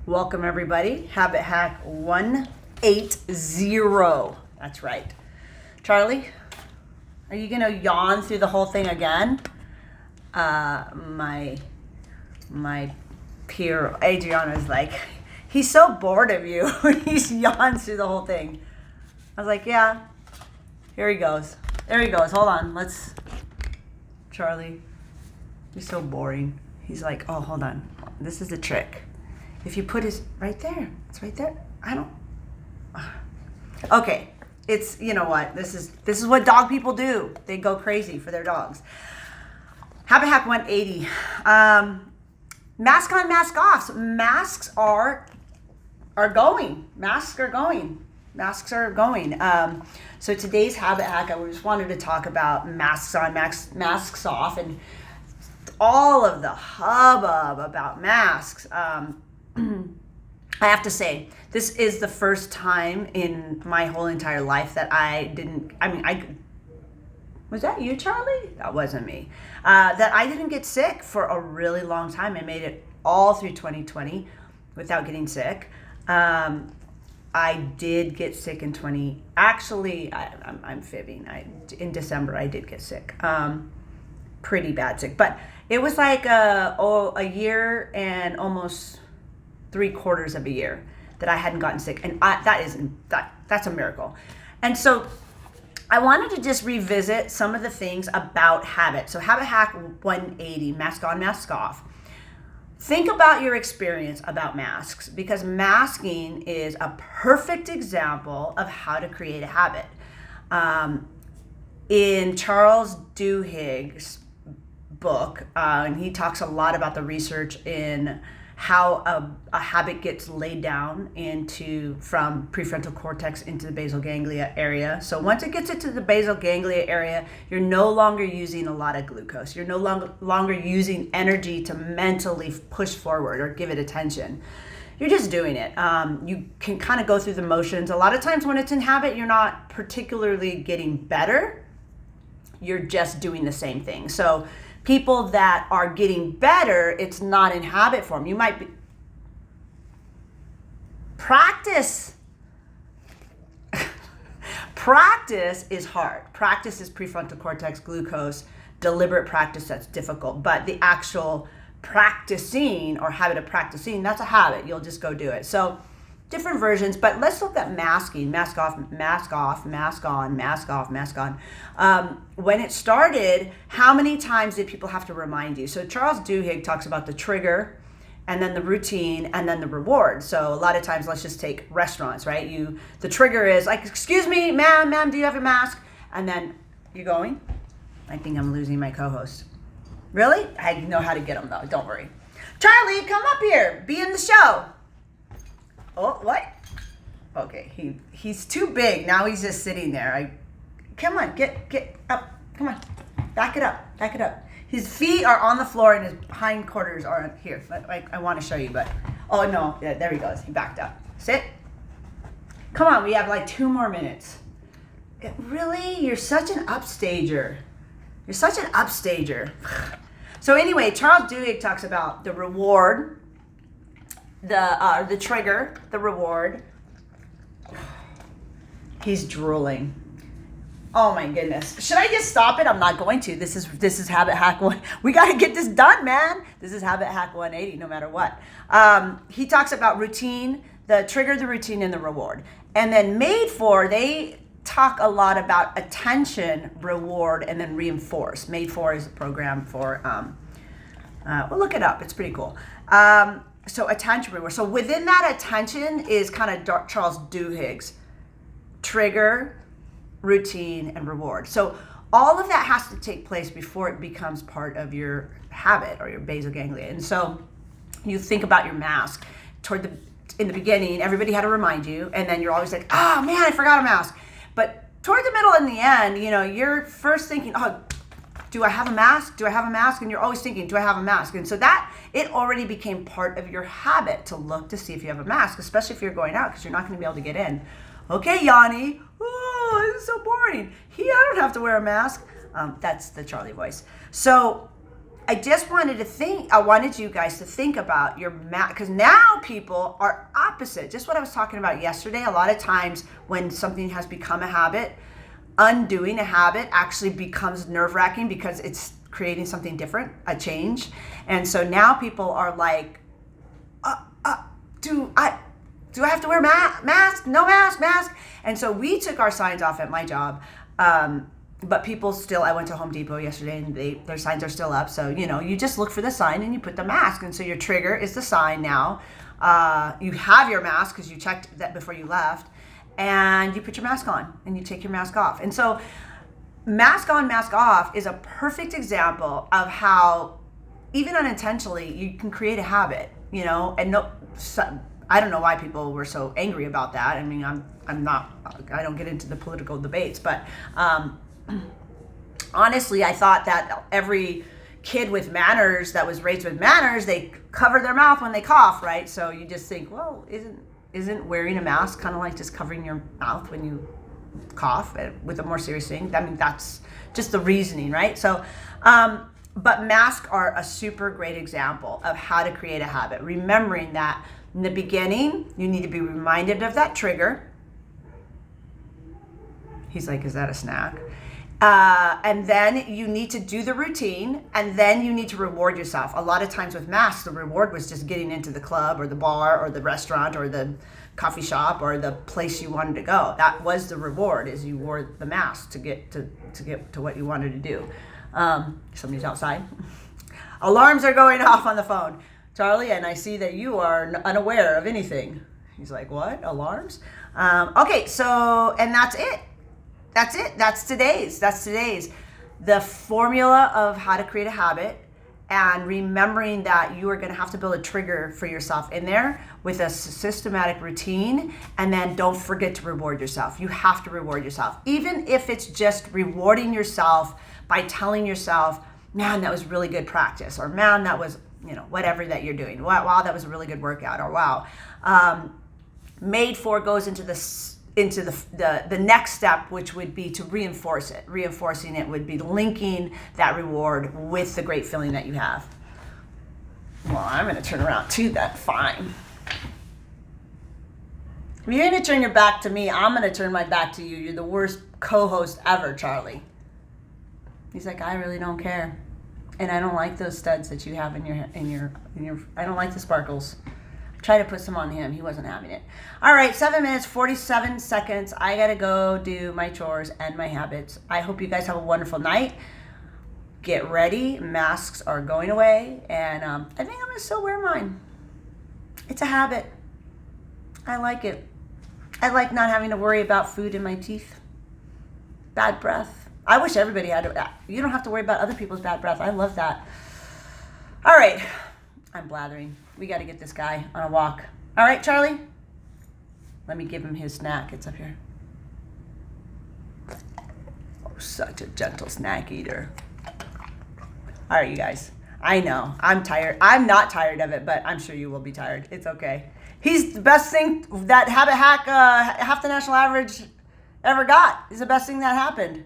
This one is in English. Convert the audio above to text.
Welcome everybody. Habit hack 180. That's right. Charlie, are you gonna yawn through the whole thing again? My peer Adriana is like, he's so bored of you when he yawns through the whole thing. I was like, yeah. Here he goes. There he goes. Hold on. Charlie, he's so boring. He's like, oh, hold on. This is the trick. If you put his right there, it's right there. Okay, it's, you know what? This is what dog people do. They go crazy for their dogs. Habit hack 180. Mask on, mask off. So masks are going. Masks are going. Masks are going. So today's habit hack, I just wanted to talk about masks on, masks off, and all of the hubbub about masks. I have to say, this is the first time in my whole entire life that was that you, Charlie? That wasn't me. That I didn't get sick for a really long time. I made it all through 2020 without getting sick. I did get sick in actually, I'm fibbing. In December, I did get sick. Pretty bad sick. But it was like a year and almost 3/4 of a year that I hadn't gotten sick. And that's a miracle. And so I wanted to just revisit some of the things about habit. So habit hack 180, mask on, mask off. Think about your experience about masks, because masking is a perfect example of how to create a habit. In Charles Duhigg's book, and he talks a lot about the research in how a habit gets laid down from prefrontal cortex into the basal ganglia area. So once it gets into the basal ganglia area, you're no longer using a lot of glucose. You're no longer using energy to mentally push forward or give it attention. You're just doing it. You can kind of go through the motions. A lot of times when it's in habit, you're not particularly getting better. You're just doing the same thing. So people that are getting better, it's not in habit form. You might be practice is hard. Practice is prefrontal cortex, glucose, deliberate practice, that's difficult. But the actual practicing or habit of practicing, that's a habit. You'll just go do it. So different versions, but let's look at masking. Mask off, mask off, mask on, mask off, mask on. When it started, how many times did people have to remind you? So Charles Duhigg talks about the trigger, and then the routine, and then the reward. So a lot of times, let's just take restaurants, right? The trigger is like, excuse me, ma'am, do you have a mask? And then, you going? I think I'm losing my co-host. Really? I know how to get him though, don't worry. Charlie, come up here, be in the show. Oh, what? Okay, he's too big. Now he's just sitting there. Come on, get up. Come on, back it up. His feet are on the floor and his hindquarters are here. I want to show you, but oh no, yeah, there he goes. He backed up. Sit. Come on, we have like 2 more minutes. Really? You're such an upstager. So anyway, Charles Duhigg talks about the reward, the trigger, the reward. He's drooling. Oh my goodness. Should I just stop it? I'm not going to. This is habit hack 1. We got to get this done, man. This is habit hack 180 no matter what. He talks about routine, the trigger, the routine, and the reward. And then they talk a lot about attention, reward, and then reinforce. Made For is a program for, we'll look it up. It's pretty cool. So attention, reward. So within that attention is kind of Charles Duhigg's trigger, routine, and reward. So all of that has to take place before it becomes part of your habit or your basal ganglia. And so you think about your mask. In the beginning, everybody had to remind you, and then you're always like, oh man, I forgot a mask. But toward the middle and the end, you're first thinking, oh, do I have a mask? And you're always thinking, do I have a mask? And so that, it already became part of your habit to look to see if you have a mask, especially if you're going out, because you're not going to be able to get in. Okay, Yanni. Oh, this is so boring. I don't have to wear a mask. That's the Charlie voice. So I just wanted to I wanted you guys to think about your mask, because now people are opposite. Just what I was talking about yesterday. A lot of times when something has become a habit, undoing a habit actually becomes nerve-wracking because it's creating something different, a change. And so now people are like, do I have to wear mask? No mask. And so we took our signs off at my job. But people still, I went to Home Depot yesterday and their signs are still up. So, you just look for the sign and you put the mask. And so your trigger is the sign now. You have your mask because you checked that before you left. And you put your mask on and you take your mask off. And so mask on, mask off is a perfect example of how, even unintentionally, you can create a habit, and I don't know why people were so angry about that. I mean, I don't get into the political debates, but honestly, I thought that every kid with manners that was raised with manners, they cover their mouth when they cough, right? So you just think, well, isn't wearing a mask kind of like just covering your mouth when you cough with a more serious thing? I mean, that's just the reasoning, right? So, but masks are a super great example of how to create a habit. Remembering that in the beginning, you need to be reminded of that trigger. He's like, is that a snack? And then you need to do the routine, and then you need to reward yourself. A lot of times with masks, the reward was just getting into the club or the bar or the restaurant or the coffee shop or the place you wanted to go. That was the reward, is you wore the mask to get to what you wanted to do. Somebody's outside. Alarms are going off on the phone. Charlie, and I see that you are unaware of anything. He's like, what? Alarms? Okay, so, and that's it. That's today's. The formula of how to create a habit, and remembering that you are going to have to build a trigger for yourself in there with a systematic routine. And then don't forget to reward yourself. You have to reward yourself. Even if it's just rewarding yourself by telling yourself, man, that was really good practice, or man, that was, whatever that you're doing. Wow, that was a really good workout, or wow. Made for goes into the next step, which would be to reinforce it. Reinforcing it would be linking that reward with the great feeling that you have. Well, I'm going to turn around to that. Fine. If you're going to turn your back to me, I'm going to turn my back to you. You're the worst co-host ever, Charlie. He's like, I really don't care. And I don't like those studs that you have in your I don't like the sparkles. Try to put some on him. He wasn't having it. All right, 7 minutes, 47 seconds. I got to go do my chores and my habits. I hope you guys have a wonderful night. Get ready. Masks are going away. And I think I'm going to still wear mine. It's a habit. I like it. I like not having to worry about food in my teeth. Bad breath. I wish everybody had to. You don't have to worry about other people's bad breath. I love that. All right. I'm blathering. We got to get this guy on a walk. All right, Charlie? Let me give him his snack. It's up here. Oh, such a gentle snack eater. All right, you guys. I know. I'm tired. I'm not tired of it, but I'm sure you will be tired. It's okay. He's the best thing that Habit Hack, half the national average ever got. Is the best thing that happened.